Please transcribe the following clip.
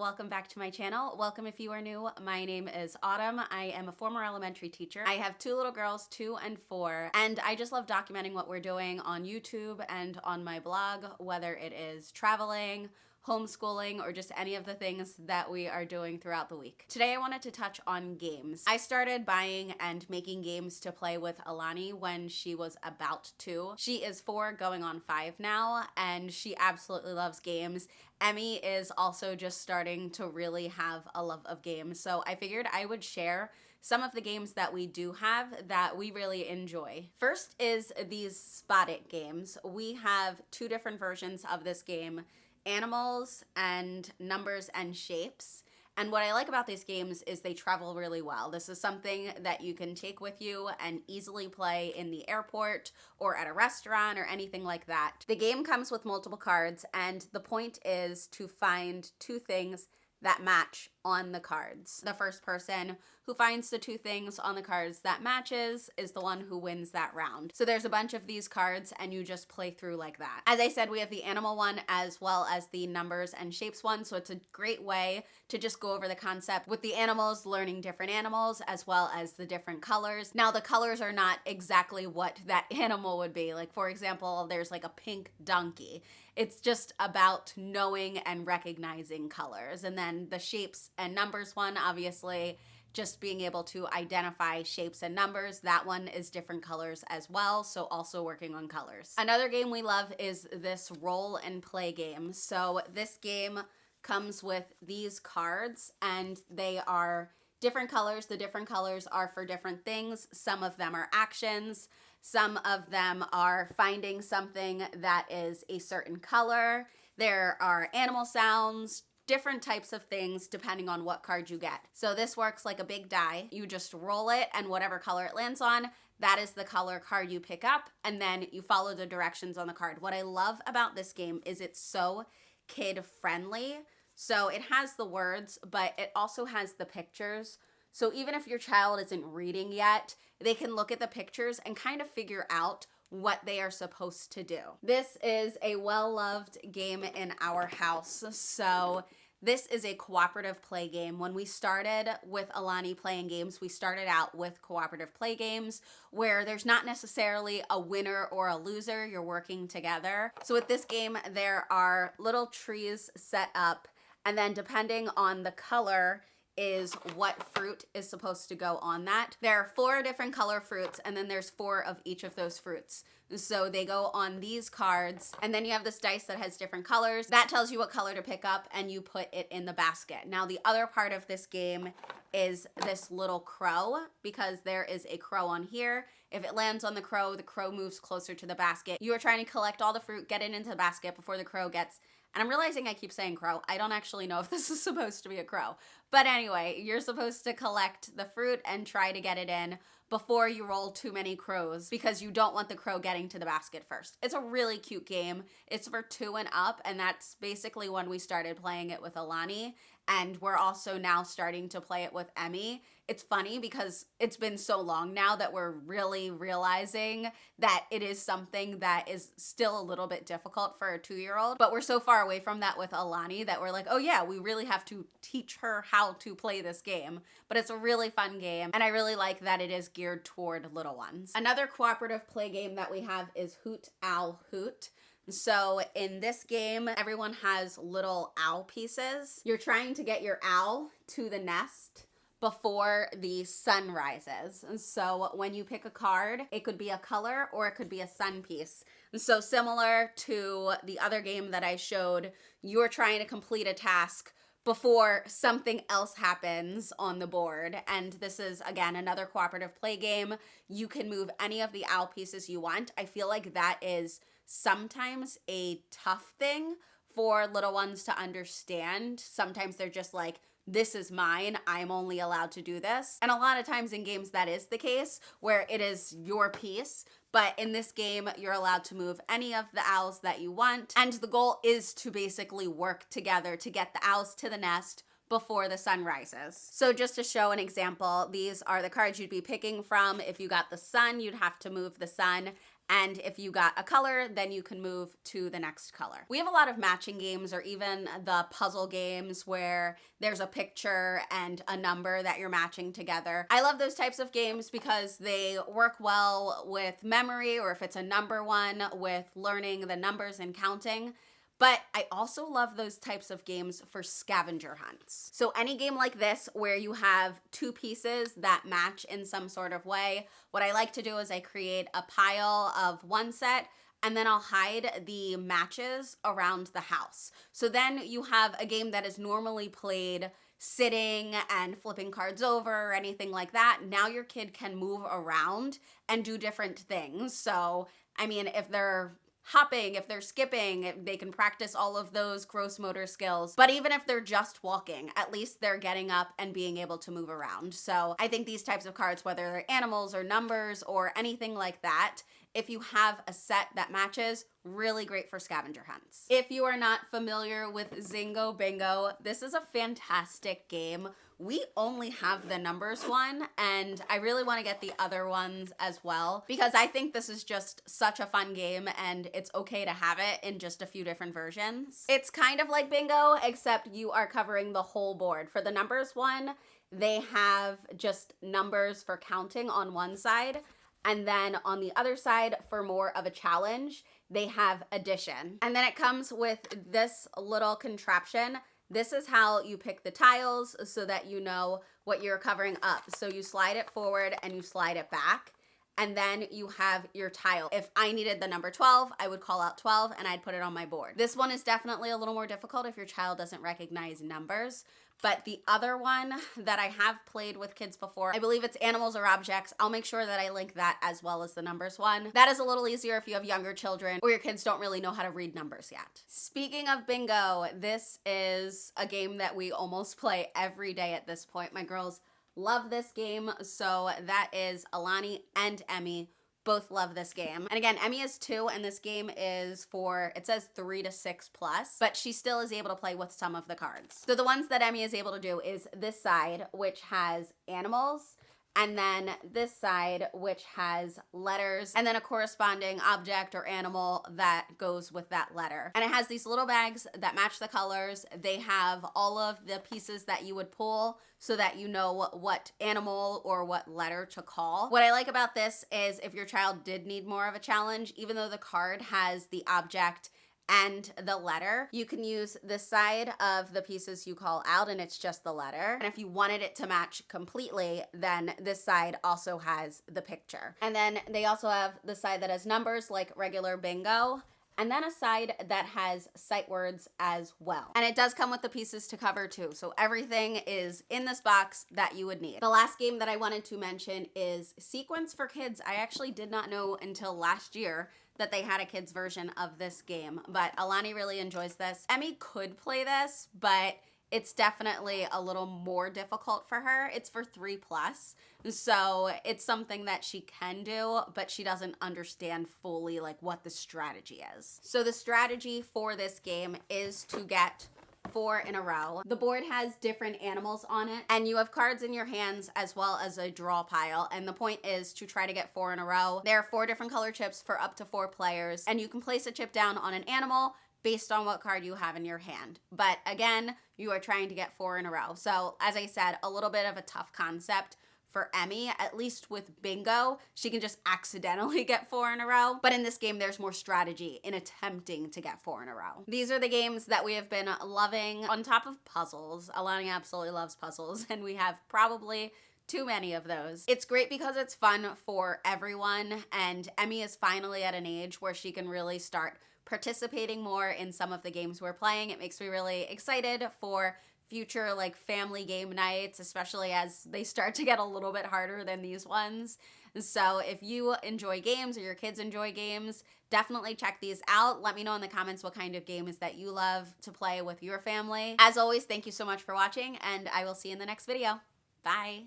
welcome back to my channel. Welcome if you are new. My name is Autumn. I am a former elementary teacher. I have two little girls, 2 and 4, and I just love documenting what we're doing on YouTube and on my blog, whether it is traveling, homeschooling, or just any of the things that we are doing throughout the week. Today I wanted to touch on games. I started buying and making games to play with Alani when she was about 2. She is 4 going on 5 now, and she absolutely loves games. Emmy is also just starting to really have a love of games, so I figured I would share some of the games that we do have that we really enjoy. First is these Spot It games. We have 2 different versions of this game: animals and numbers and shapes. And what I like about these games is they travel really well. This is something that you can take with you and easily play in the airport or at a restaurant or anything like that. The game comes with multiple cards, and the point is to find 2 things that match on the cards. The first person who finds the 2 things on the cards that matches is the one who wins that round. So there's a bunch of these cards and you just play through like that. As I said, we have the animal one as well as the numbers and shapes one, so it's a great way to just go over the concept with the animals, learning different animals as well as the different colors. Now the colors are not exactly what that animal would be. Like, for example, there's like a pink donkey. It's just about knowing and recognizing colors. And then the shapes and numbers one, obviously, just being able to identify shapes and numbers. That one is different colors as well, so also working on colors. Another game we love is this roll and play game. So this game comes with these cards, and they are different colors. The different colors are for different things. Some of them are actions. Some of them are finding something that is a certain color. There are animal sounds, different types of things depending on what card you get. So this works like a big die. You just roll it, and whatever color it lands on, that is the color card you pick up, and then you follow the directions on the card. What I love about this game is it's so kid friendly. So it has the words, but it also has the pictures. So even if your child isn't reading yet, they can look at the pictures and kind of figure out what they are supposed to do. This is a well-loved game in our house. So this is a cooperative play game. When we started with Alani playing games, we started out with cooperative play games where there's not necessarily a winner or a loser. You're working together. So with this game, there are little trees set up, and then depending on the color is what fruit is supposed to go on that. There are 4 different color fruits, and then there's 4 of each of those fruits. So they go on these cards, and then you have this dice that has different colors. That tells you what color to pick up, and you put it in the basket. Now the other part of this game is this little crow, because there is a crow on here. If it lands on the crow moves closer to the basket. You are trying to collect all the fruit, get it into the basket before the crow gets. And I'm realizing I keep saying crow. I don't actually know if this is supposed to be a crow. But anyway, you're supposed to collect the fruit and try to get it in before you roll too many crows, because you don't want the crow getting to the basket first. It's a really cute game. It's for 2 and up, and that's basically when we started playing it with Alani. And we're also now starting to play it with Emmy. It's funny because it's been so long now that we're really realizing that it is something that is still a little bit difficult for a 2-year-old. But we're so far away from that with Alani that we're like, oh yeah, we really have to teach her how to play this game. But it's a really fun game, and I really like that it is geared toward little ones. Another cooperative play game that we have is Hoot Owl Hoot. So in this game, everyone has little owl pieces. You're trying to get your owl to the nest before the sun rises. And so when you pick a card, it could be a color or it could be a sun piece. And so similar to the other game that I showed, you're trying to complete a task before something else happens on the board. And this is, again, another cooperative play game. You can move any of the owl pieces you want. I feel like that is sometimes a tough thing for little ones to understand. Sometimes they're just like, this is mine, I'm only allowed to do this. And a lot of times in games that is the case, where it is your piece. But in this game, you're allowed to move any of the owls that you want. And the goal is to basically work together to get the owls to the nest before the sun rises. So just to show an example, these are the cards you'd be picking from. If you got the sun, you'd have to move the sun. And if you got a color, then you can move to the next color. We have a lot of matching games, or even the puzzle games where there's a picture and a number that you're matching together. I love those types of games because they work well with memory, or if it's a number one, with learning the numbers and counting. But I also love those types of games for scavenger hunts. So any game like this where you have two pieces that match in some sort of way, what I like to do is I create a pile of one set, and then I'll hide the matches around the house. So then you have a game that is normally played sitting and flipping cards over or anything like that. Now your kid can move around and do different things. So, I mean, if they're hopping, if they're skipping, they can practice all of those gross motor skills. But even if they're just walking, at least they're getting up and being able to move around. So I think these types of cards, whether they're animals or numbers or anything like that, if you have a set that matches, really great for scavenger hunts. If you are not familiar with Zingo Bingo, this is a fantastic game. We only have the numbers one, and I really want to get the other ones as well because I think this is just such a fun game, and it's okay to have it in just a few different versions. It's kind of like bingo, except you are covering the whole board. For the numbers one, they have just numbers for counting on one side, and then on the other side, for more of a challenge, they have addition. And then it comes with this little contraption. This is how you pick the tiles so that you know what you're covering up. So you slide it forward and you slide it back, and then you have your tile. If I needed the number 12, I would call out 12 and I'd put it on my board. This one is definitely a little more difficult if your child doesn't recognize numbers. But the other one that I have played with kids before, I believe it's animals or objects. I'll make sure that I link that as well as the numbers one. That is a little easier if you have younger children or your kids don't really know how to read numbers yet. Speaking of bingo, this is a game that we almost play every day at this point. My girls love this game. So that is Alani and Emmy. Both love this game. And again, Emmy is 2, and this game is for, it says 3 to 6 plus, but she still is able to play with some of the cards. So the ones that Emmy is able to do is this side, which has animals, and then this side, which has letters, and then a corresponding object or animal that goes with that letter. And it has these little bags that match the colors. They have all of the pieces that you would pull so that you know what animal or what letter to call. What I like about this is if your child did need more of a challenge, even though the card has the object and the letter, you can use this side of the pieces you call out and it's just the letter. And if you wanted it to match completely, then this side also has the picture. And then they also have the side that has numbers like regular bingo, and then a side that has sight words as well. And it does come with the pieces to cover too. So everything is in this box that you would need. The last game that I wanted to mention is Sequence for Kids. I actually did not know until last year that they had a kids version of this game, but Alani really enjoys this. Emmy could play this, but it's definitely a little more difficult for her. It's for 3 plus, so it's something that she can do, but she doesn't understand fully like what the strategy is. So the strategy for this game is to get 4 in a row. The board has different animals on it, and you have cards in your hands as well as a draw pile, and the point is to try to get 4 in a row. There are 4 different color chips for up to 4 players, and you can place a chip down on an animal based on what card you have in your hand. But again, you are trying to get 4 in a row. So as I said, a little bit of a tough concept for Emmy. At least with bingo, she can just accidentally get 4 in a row. But in this game, there's more strategy in attempting to get 4 in a row. These are the games that we have been loving on top of puzzles. Alani absolutely loves puzzles, and we have probably too many of those. It's great because it's fun for everyone, and Emmy is finally at an age where she can really start participating more in some of the games we're playing. It makes me really excited for future like family game nights, especially as they start to get a little bit harder than these ones. So if you enjoy games or your kids enjoy games, definitely check these out. Let me know in the comments what kind of games that you love to play with your family. As always, thank you so much for watching, and I will see you in the next video. Bye.